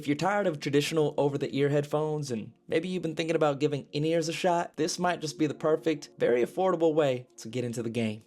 If you're tired of traditional over-the-ear headphones and maybe you've been thinking about giving in-ears a shot, this might just be the perfect, very affordable way to get into the game.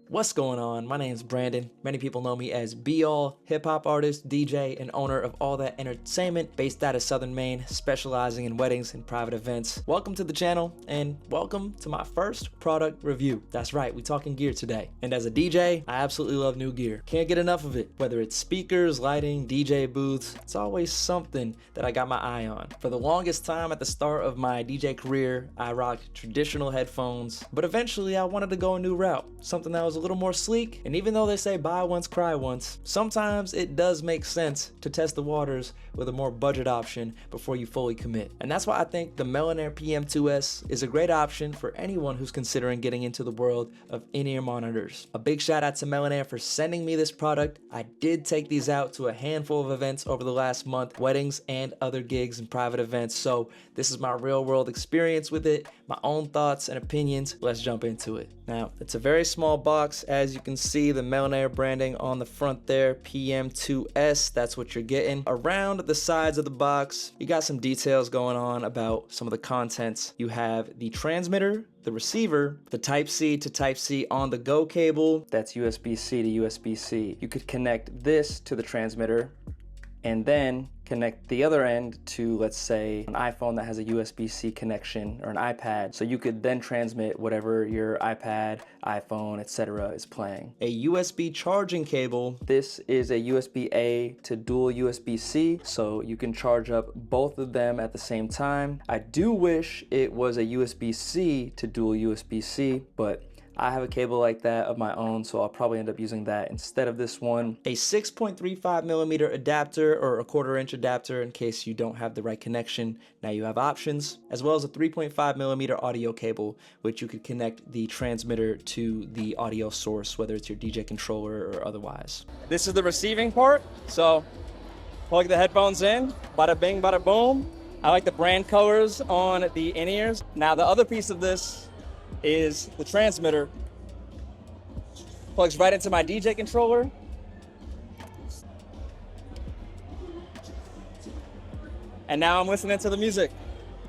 What's going on? My name's Brandon. Many people know me as Aull, hip-hop artist, DJ, and owner of All That Entertainment, based out of Southern Maine, specializing in weddings and private events. Welcome to the channel, and welcome to my first product review. That's right, we're talking gear today. And as a DJ, I absolutely love new gear. Can't get enough of it. Whether it's speakers, lighting, DJ booths, it's always something that I got my eye on. For the longest time at the start of my DJ career, I rocked traditional headphones, but eventually I wanted to go a new route, something that was a little more sleek. And even though they say buy once, cry once, sometimes it does make sense to test the waters with a more budget option before you fully commit. And that's why I think the MELONARE PM-2S is a great option for anyone who's considering getting into the world of in-ear monitors. A big shout out to MELONARE for sending me this product. I did take these out to a handful of events over the last month, weddings and other gigs and private events. So this is my real world experience with it, my own thoughts and opinions. Let's jump into it. Now, it's a very small box. As you can see, the MELONARE branding on the front there, PM-2S, that's what you're getting. Around the sides of the box, you got some details going on about some of the contents. You have the transmitter, the receiver, the Type-C to Type-C on the go cable, that's USB-C to USB-C. You could connect this to the transmitter and then connect the other end to, let's say, an iPhone that has a USB-C connection or an iPad. So you could then transmit whatever your iPad, iPhone, etc. is playing. A USB charging cable. This is a USB-A to dual USB-C, so you can charge up both of them at the same time. I do wish it was a USB-C to dual USB-C, but I have a cable like that of my own, so I'll probably end up using that instead of this one. A 6.35mm adapter or a 1/4-inch adapter in case you don't have the right connection. Now you have options, as well as a 3.5mm audio cable, which you could connect the transmitter to the audio source, whether it's your DJ controller or otherwise. This is the receiving part, so plug the headphones in, bada bing, bada boom. I like the brand colors on the in-ears. Now the other piece of this is the transmitter. Plugs right into my DJ controller. And now I'm listening to the music.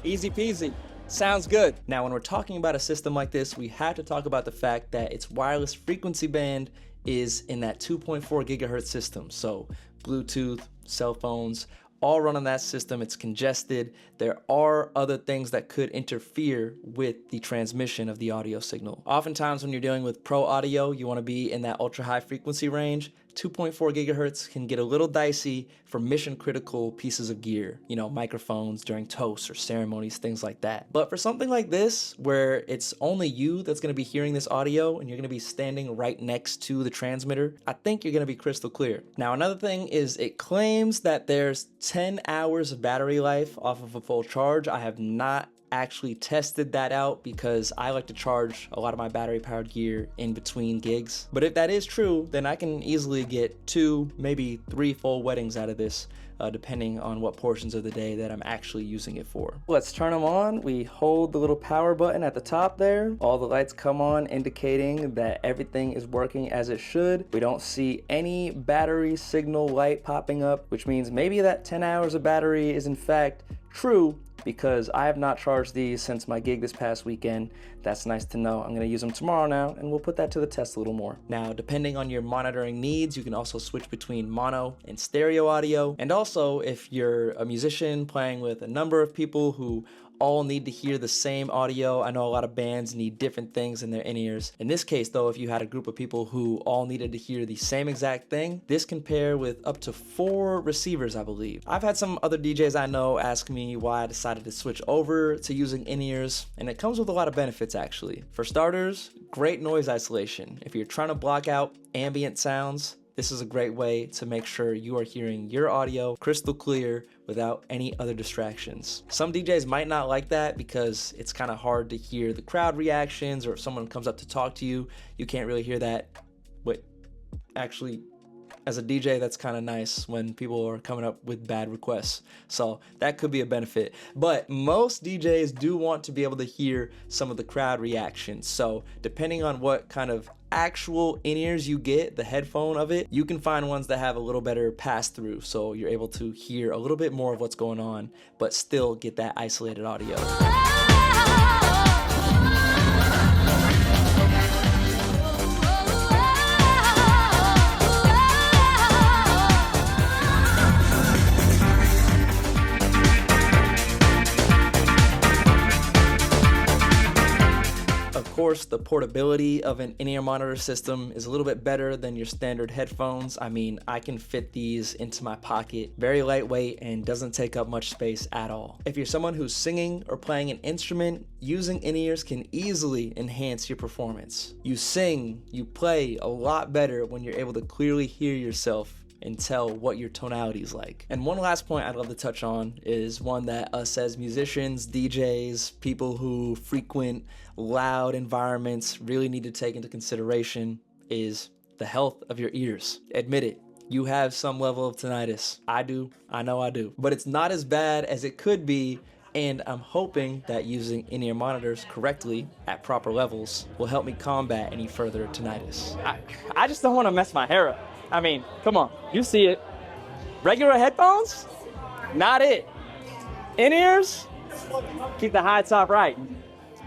Easy peasy. Sounds good. Now, when we're talking about a system like this, we have to talk about the fact that its wireless frequency band is in that 2.4 gigahertz system. So Bluetooth, cell phones, all run on that system. It's congested. There are other things that could interfere with the transmission of the audio signal. Oftentimes when you're dealing with pro audio, you want to be in that ultra high frequency range. 2.4 gigahertz can get a little dicey for mission critical pieces of gear, you know, microphones during toasts or ceremonies, things like that. But for something like this, where it's only you that's going to be hearing this audio and you're going to be standing right next to the transmitter, I think you're going to be crystal clear. Now, another thing is it claims that there's 10 hours of battery life off of a full charge. I have not actually tested that out because I like to charge a lot of my battery powered gear in between gigs. But if that is true, then I can easily get 2, maybe 3 full weddings out of this, depending on what portions of the day that I'm actually using it for. Let's turn them on. We hold the little power button at the top there. All the lights come on, indicating that everything is working as it should. We don't see any battery signal light popping up, which means maybe that 10 hours of battery is in fact true, because I have not charged these since my gig this past weekend. That's nice to know. I'm gonna use them tomorrow now, and we'll put that to the test a little more. Now, depending on your monitoring needs, you can also switch between mono and stereo audio. And also, if you're a musician playing with a number of people who all need to hear the same audio. I know a lot of bands need different things in their in-ears. In this case though, if you had a group of people who all needed to hear the same exact thing, this can pair with up to 4 receivers, I believe. I've had some other DJs I know ask me why I decided to switch over to using in-ears, and it comes with a lot of benefits actually. For starters, great noise isolation. If you're trying to block out ambient sounds, this is a great way to make sure you are hearing your audio crystal clear without any other distractions. Some DJs might not like that because it's kind of hard to hear the crowd reactions, or if someone comes up to talk to you, you can't really hear that. Wait, actually, As a DJ, that's kind of nice when people are coming up with bad requests. So that could be a benefit. But most DJs do want to be able to hear some of the crowd reactions. So depending on what kind of actual in-ears you get, the headphone of it, you can find ones that have a little better pass-through. So you're able to hear a little bit more of what's going on, but still get that isolated audio. Of course, the portability of an in-ear monitor system is a little bit better than your standard headphones. I mean, I can fit these into my pocket, very lightweight and doesn't take up much space at all. If you're someone who's singing or playing an instrument, using in-ears can easily enhance your performance. You sing, you play a lot better when you're able to clearly hear yourself and tell what your tonality is like. And one last point I'd love to touch on is one that us as musicians, DJs, people who frequent loud environments really need to take into consideration is the health of your ears. Admit it, you have some level of tinnitus. I do, I know I do. But it's not as bad as it could be, and I'm hoping that using in-ear monitors correctly at proper levels will help me combat any further tinnitus. I just don't want to mess my hair up. I mean, come on, you see it. Regular headphones? Not it. In-ears? Keep the high top right.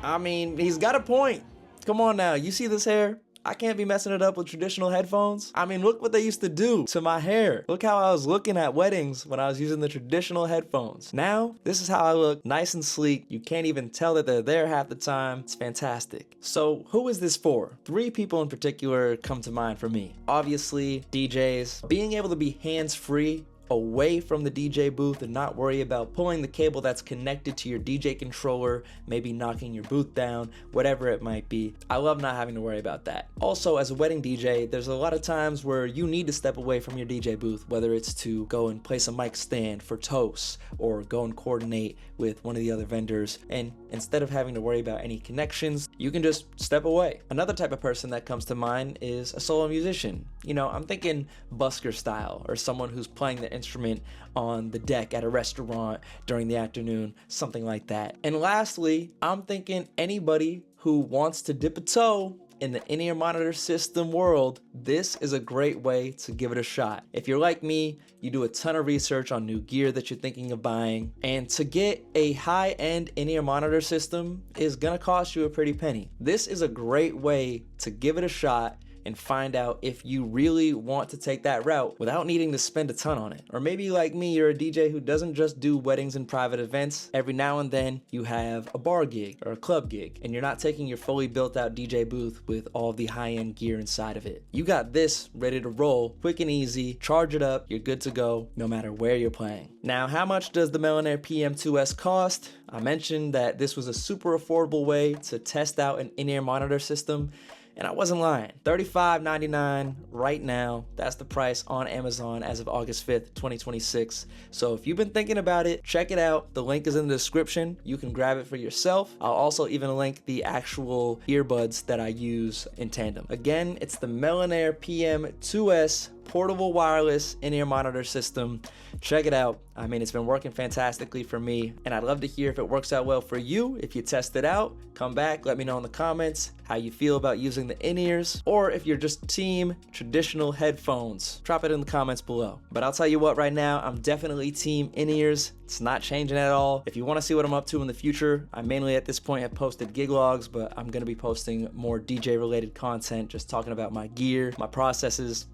I mean, he's got a point. Come on now, you see this hair? I can't be messing it up with traditional headphones. I mean, look what they used to do to my hair. Look how I was looking at weddings when I was using the traditional headphones. Now, this is how I look, nice and sleek. You can't even tell that they're there half the time. It's fantastic. So who is this for? 3 people in particular come to mind for me. Obviously, DJs. Being able to be hands-free away from the DJ booth and not worry about pulling the cable that's connected to your DJ controller, maybe knocking your booth down, whatever it might be. I love not having to worry about that. Also, as a wedding DJ, there's a lot of times where you need to step away from your DJ booth, whether it's to go and place a mic stand for toasts or go and coordinate with one of the other vendors. And instead of having to worry about any connections, you can just step away. Another type of person that comes to mind is a solo musician. You know, I'm thinking busker style, or someone who's playing the instrument on the deck at a restaurant during the afternoon, something like that. And lastly, I'm thinking anybody who wants to dip a toe in the in-ear monitor system world. This is a great way to give it a shot. If you're like me, you do a ton of research on new gear that you're thinking of buying, and to get a high-end in-ear monitor system is gonna cost you a pretty penny. This is a great way to give it a shot and find out if you really want to take that route without needing to spend a ton on it. Or maybe like me, you're a DJ who doesn't just do weddings and private events. Every now and then you have a bar gig or a club gig, and you're not taking your fully built out DJ booth with all the high-end gear inside of it. You got this ready to roll, quick and easy, charge it up, you're good to go no matter where you're playing. Now, how much does the MELONARE PM-2S cost? I mentioned that this was a super affordable way to test out an in-ear monitor system, and I wasn't lying. $35.99 right now. That's the price on Amazon as of August 5th, 2026. So if you've been thinking about it, check it out. The link is in the description. You can grab it for yourself. I'll also even link the actual earbuds that I use in tandem. Again, it's the MELONARE PM-2S portable wireless in-ear monitor system. Check it out. I mean, it's been working fantastically for me, and I'd love to hear if it works out well for you. If you test it out, come back, let me know in the comments how you feel about using the in-ears, or if you're just team traditional headphones, drop it in the comments below. But I'll tell you what, right now, I'm definitely team in-ears. It's not changing at all. If you want to see what I'm up to in the future, I mainly at this point have posted gig logs, but I'm going to be posting more DJ related content, just talking about my gear, my processes.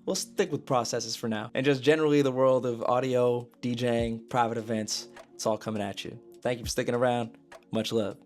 We'll stick with processes for now. And just generally the world of audio, DJing, private events, it's all coming at you. Thank you for sticking around. Much love.